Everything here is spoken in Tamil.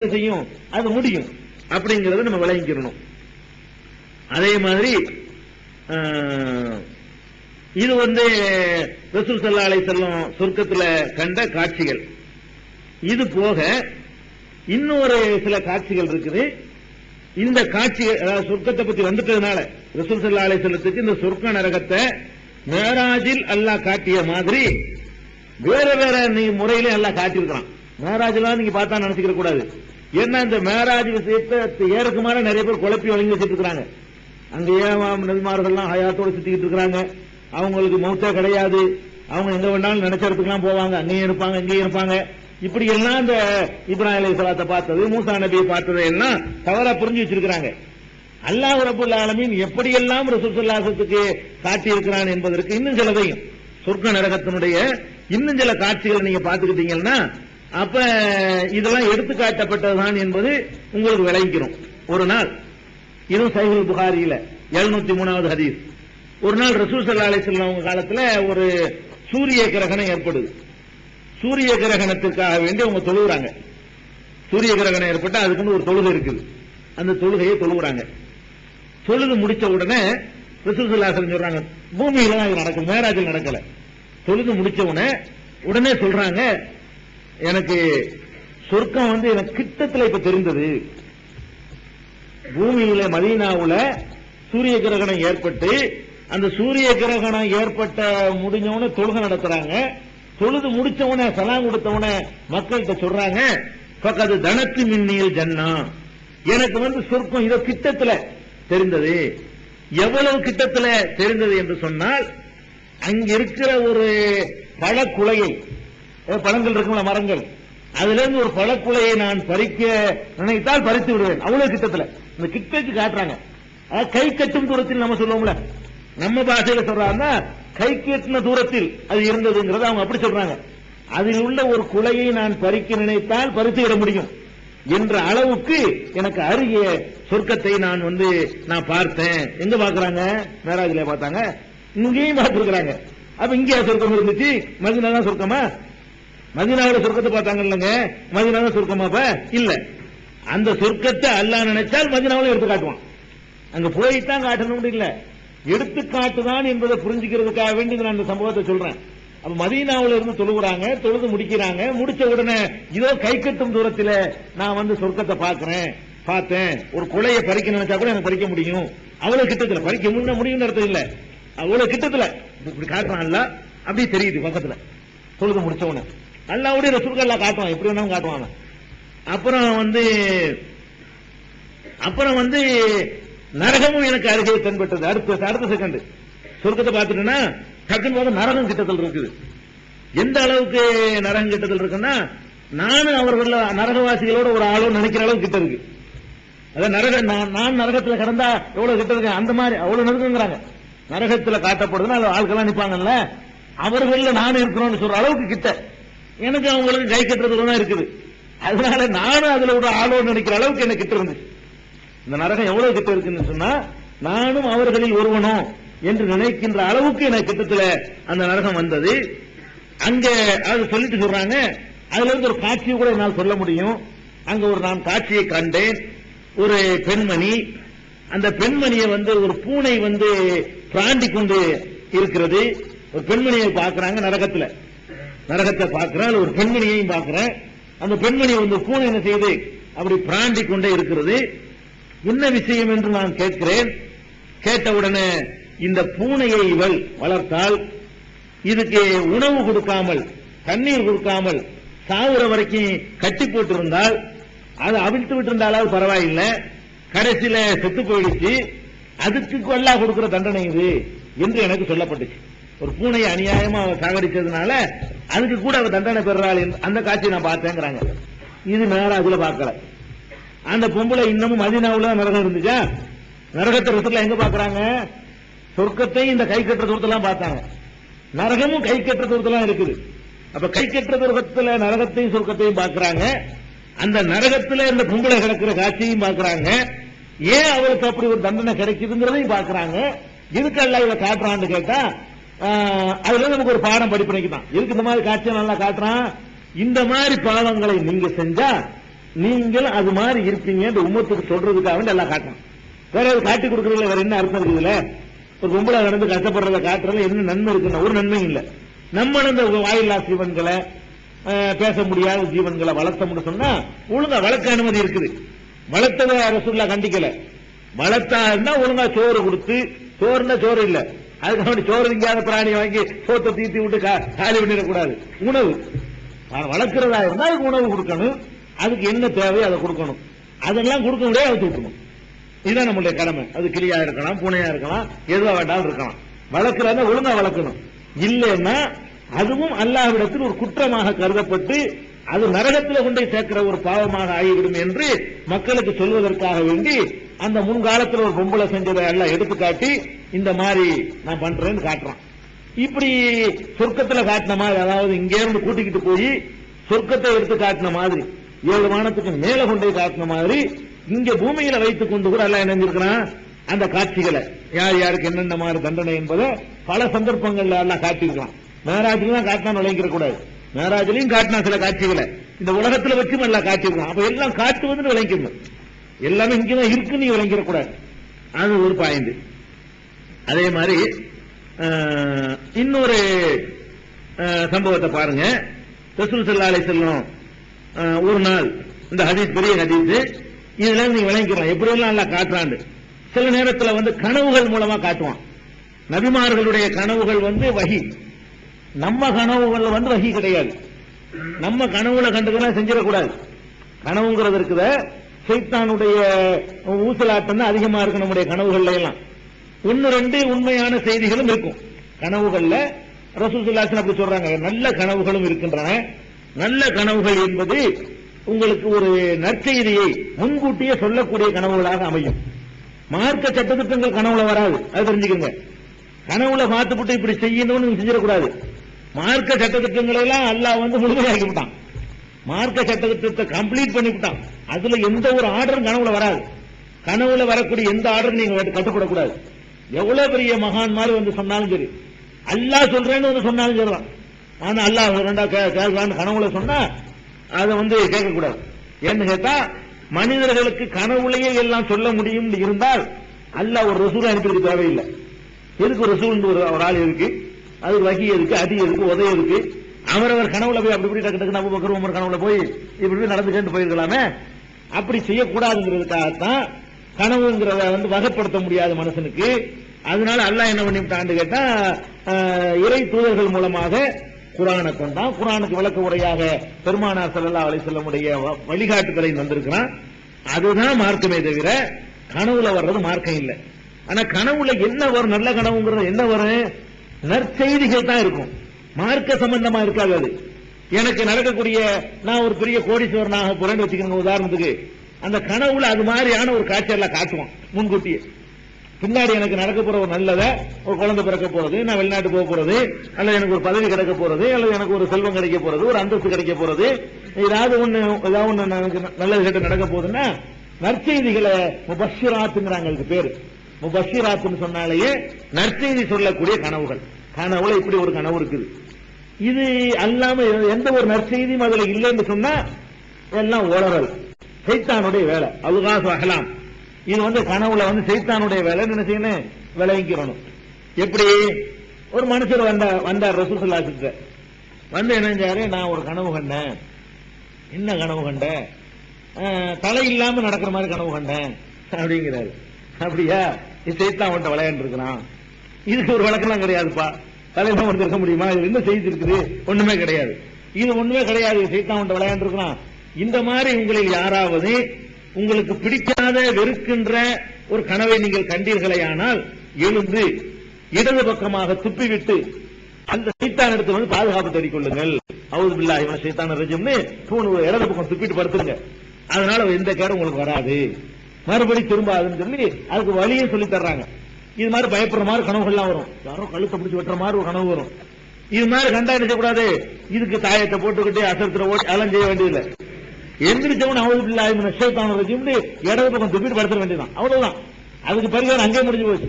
செய்யும், அது முடியும் அப்படிங்கறத நம்ம விளங்கிக்கிறணும். அதே மாதிரி இது ரசூல் ஸல்லல்லாஹு அலைஹி வஸல்லம் சொர்க்கத்துல கண்ட காட்சிகள். இது போக இன்னொரு சில காட்சிகள் இருக்குது. இந்த காட்சிகள் அதாவது சொர்க்கத்தை பத்தி வந்துட்டதுனால ரசூல் ஸல்லல்லாஹு அலைஹி வஸல்லத்துக்கு இந்த சொர்க்க நரகத்தை மேராஜில் அல்லாஹ் காட்டிய மாதிரி வேற வேற முறையில அல்லாஹ் காட்டியிருக்கிறான். மேராஜ்லாம் நீங்க பார்த்தா நினைச்சுக்க கூடாது. ஏன்னா இந்த மேராஜ் விஷயத்தை ஏறக்குமாற நிறைய பேர் குழப்பி வழங்கி வச்சுட்டு இருக்காங்க. அங்க நபிமார்கள்லாம் ஹயாத்தோட சுத்திக்கிட்டு இருக்காங்க. அவங்களுக்கு மௌத்தே கிடையாது. அவங்க எங்க வேணாலும் நினைச்சறதுக்குலாம் போவாங்க, அங்கேயும் இருப்பாங்க, இங்கேயும் இருப்பாங்க. இப்படி எல்லாம் இந்த இப்ராஹிம் அலைஹிஸ்ஸலாத்தை பார்த்தது, மூசா நபியை பார்த்தது எல்லாம் தவறா புரிஞ்சு வச்சிருக்காங்க. அல்லாஹ் ரப்பல் ஆலமீன் எப்படியெல்லாம் ரசூல் ஸல்லல்லாஹு அலைஹி வஸல்லத்துக்கு காட்டி இருக்கிறான் என்பதற்கு இன்னும் சிலதையும் சொர்க்க நரகத்தினுடைய இன்னும் சில காட்சிகளை நீங்க பார்த்துக்கிட்டீங்கன்னா அப்ப இதெல்லாம் எடுத்துக்காட்டப்பட்டதுதான் என்பது உங்களுக்கு விளங்கிக்கிறோம். ஒரு நாள் இதுவும் சஹீஹுல் புகாரியில 703வது ஹதீஸ். ஒரு நாள் ரசூல் ஸல்லல்லாஹு அலைஹி வஸல்லம் அவங்க காலத்துல ஒரு சூரிய கிரகணம் ஏற்படுது. சூரிய கிரகணத்திற்காக வேண்டி அவங்க தொழுகிறாங்க. சூரிய கிரகணம் ஏற்பட்டா அதுக்குன்னு ஒரு தொழுகை இருக்குது. அந்த தொழுகையை தொழுகிறாங்க. தொழுது முடிச்ச உடனே ரசூல் ஸல்லல்லாஹு அலைஹி வஸல்லம் சொல்றாங்க, பூமியில தான் இது நடக்கும், மேராஜில் நடக்கல. தொழுது முடிச்ச உடனே சொல்றாங்க, எனக்கு சொர்க்கம் எனக்கு கிட்டத்துல இப்ப தெரிந்தது. பூமியில மதீனாவுல சூரிய கிரகணம் ஏற்பட்டு அந்த சூரிய கிரகணம் ஏற்பட்ட முடிஞ்சவன தொழுகை நடத்துறாங்க. தொழுது முடிச்சவன சலாம் கொடுத்தவன மக்கள்கிட்ட சொல்றாங்க, பக்கத்து தனத்து மின்னியல் ஜன்னா, எனக்கு சொர்க்கம் இதோ கிட்டத்துல தெரிந்தது. எவ்வளவு கிட்டத்துல தெரிந்தது என்று சொன்னால், அங்க இருக்கிற ஒரு பழக்குலையை, பழங்கள் இருக்கும்ல மரங்கள், அதுல இருந்து ஒரு பழக்குலையை நான் பறிக்க நினைத்தால் பறித்து விடுவேன். அவ்வளவு கிட்டத்துல இந்த கிட்டக்கு காட்டுறாங்க. கை கட்டும் தூரத்தில் நம்ம சொல்லுவோம்ல, நம்ம பாஷையில சொல்றாங்கன்னா கை கட்டின தூரத்தில் அது இருந்ததுங்கிறத அவங்க அப்படி சொல்றாங்க. அதில் உள்ள ஒரு குலையை நான் பறிக்க நினைத்தால் பறித்து விட முடியும் என்ற அளவுக்கு எனக்கு அருகிய சொர்க்கத்தை நான் நான் பார்த்தேன். எங்க பாக்குறாங்க? மேராஜில பார்த்தாங்க, இங்கேயும் பார்த்திருக்கிறாங்க. அப்ப இங்கே சொர்க்கம் இருந்துச்சு, மதீனா தான் சொர்க்கமா? மதீனாவோட சொர்க்கத்தை பார்த்தாங்க இல்லங்க, மதீனா தான் சொர்க்கமா? இல்ல. அந்த சொர்க்கத்தை அல்லாஹ் நினைச்சால் மதீனாவில எடுத்து காட்டுவான். அங்க போய்தான் காட்டணும் இல்ல, எடுத்துக்காட்டுதான் என்பதை புரிஞ்சுக்கிறதுக்காக வேண்டி நான் இந்த சம்பவத்தை சொல்றேன். அப்ப மதீனாவில இருந்து தொழுகிறாங்க, தொழுது முடிக்கிறாங்க. முடிச்ச உடனே இதோ கை கட்டும் தூரத்தில் நான் சொர்க்கத்தை பார்த்தேன். ஒரு குலையை பறிக்க நினைச்சா கூட எனக்கு பறிக்க முடியும். அவ்வளவு கிட்டத்துல, பறிக்க முடியும் அர்த்தம் இல்ல, அவ்வளவு கிட்டத்துல இப்படி காட்டுறான் அல்லாஹ். அப்படியே தெரியுது பக்கத்துல. தொழுது முடிச்ச உடனே அல்லாஹ்வுடைய ரசூலுக்கு அல்லாஹ் காட்டுவான், எப்படி வேணாலும் காட்டுவாங்க. அப்புறம் நரகமும் எனக்கு அருகே தென்பட்டது. அடுத்த செகண்ட் சொர்க்கத்தை பார்த்துட்டேன்னா டக்குன்னு நரகம் கிட்டத்தில் இருக்குது. எந்த அளவுக்கு நரகம் கிட்டத்தில் இருக்குன்னா, நானும் அவர்கள் நரகவாசிகளோட ஒரு ஆளோ நினைக்கிற அளவுக்கு கிட்ட இருக்கு. அதான் நான் நரகத்தில் கடந்தா எவ்வளவு கிட்ட இருக்கு, அந்த மாதிரி அவ்வளவு நெருங்குங்கிறாங்க. நரகத்தில் காட்டப்படுதுன்னா ஆட்கள்லாம் நிப்பாங்கல்ல, அவர்கள நானும் இருக்கிறோம்னு சொல்ற அளவுக்கு கிட்ட. எனக்கு அவங்களுக்கு கை கட்டுறது தான் இருக்குது. அதனால நானும் அதுல ஒரு ஆளோடு நினைக்கிற அளவுக்கு எனக்கு கிட்ட இருந்துச்சு. இந்த நரகம் எவ்வளவு கிட்ட இருக்குன்னு சொன்னா, நானும் அவர்களில் ஒருவனும் என்று நினைக்கின்ற அளவுக்கு எனக்கு கிட்டத்துல அந்த நரகம் வந்தது. அங்க அது சொல்லிட்டு சொல்றாங்க, அதுல இருந்து ஒரு காட்சியை கூட என்னால் சொல்ல முடியும். அங்க நான் காட்சியை கண்டேன். ஒரு பெண்மணி, அந்த பெண்மணியை ஒரு பூனை பிராண்டி கொண்டு இருக்கிறது. ஒரு பெண்மணியை பார்க்கிறாங்க நரகத்தை பார்க்கிறான். ஒரு பெண்மணியையும் பார்க்கிறேன். அந்த பெண்மணி பூனை என்ன செய்யுது, அப்படி பிராண்டி கொண்டே இருக்கிறது. என்ன விஷயம் என்று நான் கேட்கிறேன். கேட்டவுடனே, இந்த பூனையை இவள் வளர்த்தால், இதுக்கு உணவு கொடுக்காமல் தண்ணீர் கொடுக்காமல் சாவுற வரைக்கும் கட்டி போட்டிருந்தால், அது அவிழ்த்து விட்டு இருந்தாலும் பரவாயில்லை, கடைசியில செத்து போயிடுச்சு, அதுக்கு அல்லாஹ் கொடுக்கிற தண்டனை இது என்று எனக்கு சொல்லப்பட்டுச்சு. ஒரு பூனையை அநியாயமா சாகடிச்சதுனால அதுக்கு கூட அவ தண்டனை பெறாள். அந்த காட்சியை நான் பார்த்தேங்கிறாங்க. இது மேராஜ்ல பார்க்கல. அந்த பொம்பளை இன்னமும் மதீனாவுல நரகம் இருந்துச்சா? நரகத்தை ரசூலுல்லாஹ் எங்க பாக்குறாங்க? சொர்க்கத்தையும் இந்த கை கட்டுற தூரத்தெல்லாம் பார்த்தாங்க. நரகமும் கை கட்டுற தூரத்தெல்லாம் இருக்குது. அப்ப கை கட்டுற தூரத்துல நரகத்தையும் சொர்க்கத்தையும் பார்க்கிறாங்க. அந்த நரகத்துல இந்த பொம்பளை கிடக்கிற காட்சியையும் பார்க்கிறாங்க. ஏன் அவருக்கு அப்படி ஒரு தண்டனை கிடைக்குதுங்கிறதையும் பார்க்கிறாங்க. எதுக்கு அல்லாஹ் இதை காட்டுறான்னு கேட்டா, அதுல நமக்கு ஒரு பாடம் படிப்பனைக்கு தான். எதுக்கு இந்த மாதிரி காட்சியை நல்லா காட்டுறான்? இந்த மாதிரி பாவங்களை நீங்க செஞ்சா நீங்கள் அது மாதிரி இருப்பீங்க இந்த உம்மத்துக்கு சொல்றதுக்காக எல்லாம் காட்டணும். வேற ஏதாவது காட்டி கொடுக்கறதுல வேற என்ன அர்த்தம் இருக்குதுல? ஒரு பொம்பளை நடந்து கஷ்டப்படுறத காட்டுறதுல என்ன நன்மை இருக்குன்னா ஒரு நன்மையும் இல்ல. நம்ம இந்த வாயில்லா ஜீவன்களை பேச முடியாத ஜீவன்களை வளர்த்தோம்னு சொன்னா ஒழுங்கா வளர்க்க அனுமதி இருக்குது. வளர்த்தத ரசூலுல்லாஹ் கண்டிக்கல. வளர்த்தா இருந்தா ஒழுங்கா சோறு கொடுத்து, சோறுனா சோறு இல்ல, அதுக்கு சோறு திங்காத பிராணி வாங்கி சோத்தை தீத்தி விட்டு காலி பண்ணிடக்கூடாது. உணவு வளர்க்கிறதா இருந்தா அதுக்கு உணவு கொடுக்கணும், அதுக்கு என்ன தேவையோ அதை கொடுக்கணும். அதெல்லாம் கொடுக்க முடியாது, அதை விட்டுணும். இதுதான் நம்மளுடைய கடமை. அது கிளியா இருக்கலாம், பூனையா இருக்கலாம், எதுவா வேண்டாலும் இருக்கலாம். வளர்க்கிறதா ஒழுங்கா வளர்க்கணும். இல்லைன்னா அதுவும் அல்லாஹ்விடத்தில் ஒரு குற்றமாக கருதப்பட்டு அது நரகத்தில் கொண்டே சேர்க்கிற ஒரு பாவமாக ஆகிவிடும் என்று மக்களுக்கு சொல்வதற்காக வேண்டி அந்த முன்காலத்தில் ஒரு பொம்பளை செஞ்சதை எல்லாம் எடுத்துக்காட்டி இந்த மாதிரி நான் பண்றேன்னு காட்டுறான். இப்படி சொர்க்கத்துல காட்டின மாதிரி, அதாவது இங்கே இருந்து கூட்டிக்கிட்டு போய் சொர்க்கத்தை எடுத்து காட்டின மாதிரி, 7 வானத்துக்கு மேல கொண்டே காட்டின மாதிரி இங்க பூமியில வைத்துக் கொண்டு கூட எல்லாம் இணைஞ்சிருக்கிறான். அந்த காட்சிகளை யார் யாருக்கு என்னென்ன மாதிரி தண்டனை என்பதை பல சந்தர்ப்பங்கள்ல எல்லாம் காட்டியிருக்கலாம். மேராஜிலும் தான் காட்டினா விளங்கிற கூடாது. மேராஜிலையும் காட்டினா சில காட்சிகளை இந்த உலகத்துல வச்சும் எல்லாம் காட்டியிருக்கலாம். அப்ப எல்லாம் காட்டுவதுன்னு விளங்கிக்கணும். எல்லாமே இங்கதான் இருக்குன்னு விளங்கிடக்கூடாது. அது ஒரு பாயிண்ட். அதே மாதிரி இன்னொரு சம்பவத்தை பாருங்க. ரசூல் ஸல்லல்லாஹு அலைஹி வஸல்லம் ஒரு நாள், இந்த ஹதீஸ் பெரிய ஹதீஸ், இதுல நீங்க விளங்கிக்கலாம் எப்படி எல்லாம் நல்லா காட்டுறாண்டு. சில நேரத்தில் கனவுகள் மூலமா காட்டுவான். நபிமார்களுடைய கனவுகள் வஹி, நம்ம கனவுகள் வஹி கிடையாது. நம்ம கனவுல கண்டுக்கலாம் செஞ்சிடக்கூடாது. கனவுங்கிறது இருக்குத சைத்தானுடைய ஊசலாட்டம் தான் அதிகமா இருக்கு நம்முடைய கனவுகள்ல எல்லாம். 1-2 உண்மையான செய்திகளும் இருக்கும் கனவுகள்ல. ரசூல் ஸல்லல்லாஹு அலைஹி வஸல்லம் அப்படி சொல்றாங்க, நல்ல கனவுகளும் இருக்கின்றன. நல்ல கனவுகள் என்பது உங்களுக்கு ஒரு நற்செய்தியை முன்கூட்டியே சொல்லக்கூடிய கனவுகளாக அமையும். மார்க்க சட்டத்திட்டங்கள் கனவுல வராது, அது தெரிஞ்சுக்கோங்க. கனவுல பார்த்துவிட்டு இப்படி செய்யணும்னு செஞ்சிடக்கூடாது. மார்க்க சட்டத்திட்டங்களை எல்லாம் அல்லாஹ் முழுமையாக்கி விட்டான். மார்க்க சட்டத்திட்டத்தை கம்ப்ளீட் பண்ணிவிட்டான். அதுல எந்த ஒரு ஆர்டரும் கனவுல வராது. கனவுல வரக்கூடிய எந்த ஆர்டரும் நீங்க கட்டுப்படக்கூடாது. எவ்வளவு பெரிய மகான் மாதிரி சொன்னாலும் சரி, அல்லாஹ் சொல்றேன்னு சொன்னாலும் சரிதான். ஆனா அல்லாஹ் கேட்கலான்னு கனவுல சொன்னா அதை கேட்கக்கூடாது. ஏன்னு கேட்டா மனிதர்களுக்கு கனவுலையே எல்லாம் சொல்ல முடியும் இருந்தால் அல்லாஹ் ஒரு ரசூலை அனுப்பியிருக்க தேவையில்லை. எதுக்கு ஒரு ரசூல் ஒரு ஆள் இருக்கு, அது வகி எதுக்கு, அதி எதுக்கு, உதவி எதுக்கு? அவரவர் கனவுல போய் அப்படி டக்கு டக்கு அபூபக்கர் உமர் கனவுல போய் இப்படி நடந்துட்டு போயிருக்கலாமே. அப்படி செய்யக்கூடாதுங்கிறதுக்காகத்தான் கனவுங்கிறத வகைப்படுத்த முடியாத மனுஷனுக்கு. அதனால அல்லாஹ் என்ன பண்ணிவிட்டான்னு கேட்டா இறை தூதர்கள் மூலமாக குர்ஆனை கொண்டான். குர்ஆனுக்கு விளக்க உரையாக பெருமானார் ஸல்லல்லாஹு அலைஹி வஸல்லமுடைய வழிகாட்டுதலை வந்திருக்கிறான். அதுதான் மார்க்கமே தவிர கனவுல வர்றது மார்க்கம் இல்லை. ஆனா கனவுல என்ன வரும்? நல்ல கனவுங்கிறது என்ன வரும்? நற்செய்திகள் தான் இருக்கும், மார்க்க சம்பந்தமா இருக்காது. அது எனக்கு நடக்கக்கூடிய, நான் ஒரு பெரிய கோடீஸ்வரனாக போறேன்னு வச்சுக்கோங்க உதாரணத்துக்கு, அந்த கனவுல அது மாதிரியான ஒரு காட்சியெல்லாம் காட்டுவான் முன்கூட்டியே. பின்னாடி எனக்கு நடக்க போற ஒரு நல்லத, ஒரு குழந்தை பிறக்க போறது, நான் வெளிநாட்டு போக போறது, அல்லது எனக்கு ஒரு பதவி கிடைக்க போறது, அல்லது எனக்கு ஒரு செல்வம் கிடைக்க போறது, ஒரு அந்தஸ்து கிடைக்க போறது, ஏதாவது ஒண்ணு நல்லது கேட்டு நடக்க போகுதுன்னா நற்செய்திகளை முபஷ்ஷிராத்துங்கிறாங்க. அதுக்கு பேரு முபஷ்ஷிராத்துன்னு சொன்னாலேயே நற்செய்தி சொல்லக்கூடிய கனவுகள். கனவுல இப்படி ஒரு கனவு இருக்குது. இது அல்லாம எந்த ஒரு நற்செய்தியும் அதுல இல்லைன்னு சொன்னா எல்லாம் உளறல், சைத்தானுடைய வேலை. அல்காஸ் அஹ்லாம், இது கனவுல சைத்தானுடைய வேலை. என்ன செய்யணும்? விளங்கிக்கிறணும். எப்படி? ஒரு மனுஷர் வந்தார் ரசூல் ஸல்லல்லாஹு அலைஹி வஸல்லம் என்ன செஞ்சாரு? நான் ஒரு கனவு கண்டேன். என்ன கனவு கண்டேன்? தலை இல்லாம நடக்கிற மாதிரி கனவு கண்டேன் அப்படிங்கிறாரு. அப்படியா? இது சைத்தான் அவன்கிட்ட விளையாண்டு இருக்கிறான். இதுக்கு ஒரு வழக்கெல்லாம் கிடையாதுப்பா. தலையில இருக்க முடியுமா? இது என்ன செய்தி இருக்குது? ஒண்ணுமே கிடையாது. இது ஒண்ணுமே கிடையாது. சைத்தான் அவன்கிட்ட விளையாண்டு இருக்கிறான். இந்த மாதிரி உங்களில் யாராவது உங்களுக்கு பிடிக்காத வெறுக்கின்ற ஒரு கனவை நீங்கள் கண்டீர்களேயானால் எழுந்து இடது பக்கமாக துப்பிவிட்டு அந்த சைத்தான் எடுத்து பாதுகாப்பு தேடிக்கொள்ளுங்கள். அவுது பில்லாஹி மினஷ் ஷைத்தானிர் ரஜீம்னு இடது பக்கம் துப்பிட்டு படுத்துருங்க. அதனால எந்த கேடும் உங்களுக்கு வராது, மறுபடி திரும்பாதுன்னு சொல்லி அதுக்கு வழியும் சொல்லி தர்றாங்க. இது மாதிரி பயப்படுற மாதிரி கனவுகள்லாம் வரும். யாரோ கழுத்தை பிடிச்சி வெட்டுற மாதிரி ஒரு கனவு வரும். இது மாதிரி கண்டா நினைக்கக்கூடாது. இதுக்கு தாயத்தை போட்டுக்கிட்டு அசத்துல ஓட்டி அதெல்லாம் செய்ய வேண்டியதில்லை. எந்திரிச்சவன் அவுது பில்லாஹி மினஷ் ஷைத்தானிர் ரஜீம்னு இடது பக்கம் துப்பிட்டு படுத்துற வேண்டியதான். அவ்வளவுதான். அதுக்கு பரிகாரம் அங்கே முடிஞ்சு போச்சு.